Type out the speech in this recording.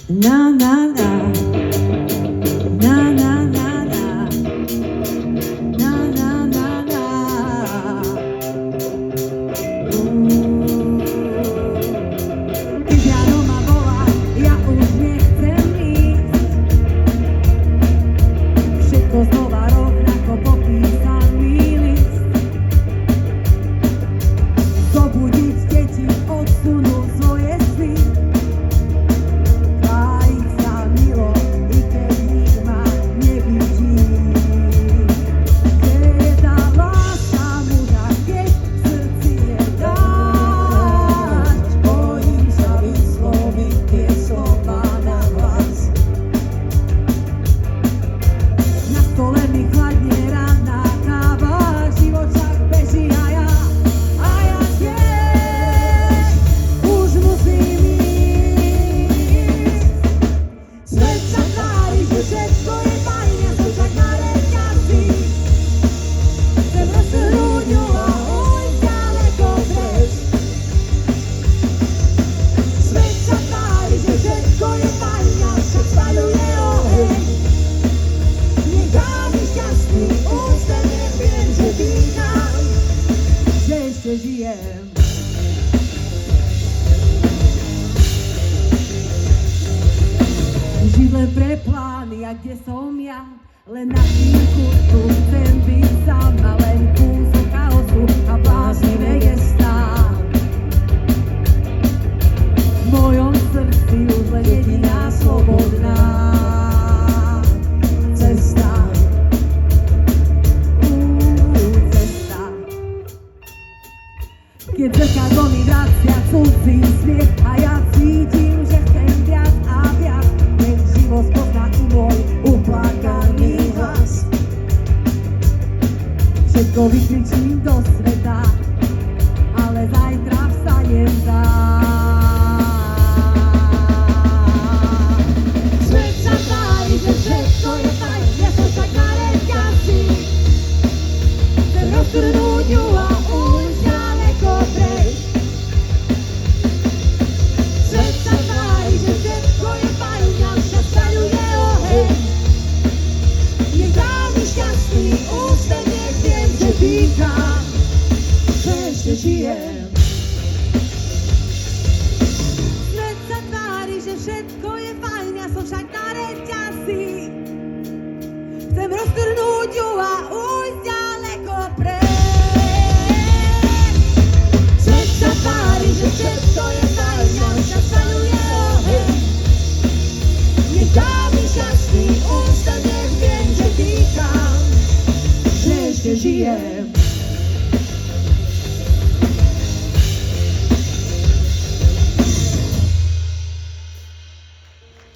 Na na na, na na na na, na na na na. Ty piano ma volá, ja už nechcem ísť. Všetko znova rovnako popísaný list. Zobudiť deti, odsunú svoje sny. Žijem. Živle pre plány, a kde som ja? Len na chvíľku tu chcem byť sám, a len kúsok chaosu a bláznivé gestá. V mojom srdci už len jediná slobodná cesta. Keď zrkadlo mi vracia cudzí smiech a ja cítim, že chcem viac a viac, nech život spozná i môj uplakaný hlas. Všetko vykričím do sveta, ale zajtra vstanem sám. Svet sa tvári, že všetko je fajn, ja som však na reťazci. Chcem roztrhnúť ju a ujsť ďaleko preč. Svet sa tvári, že všetko je fajn, ja však spaľuje oheň. Nech dám mi šťastný úsmev, nech viem, že dýcham, že ešte žijem. Svet sa tvári, že všetko je fajn, ja som však na reťazci. Chcem roztrhnúť ju a ujsť ďaleko preč. Svet sa tvári, že všetko je fajn, ja však spaľuje oheň. Nech dá mi šťastný úsmev, nech viem, že dýcham, že ešte žijem.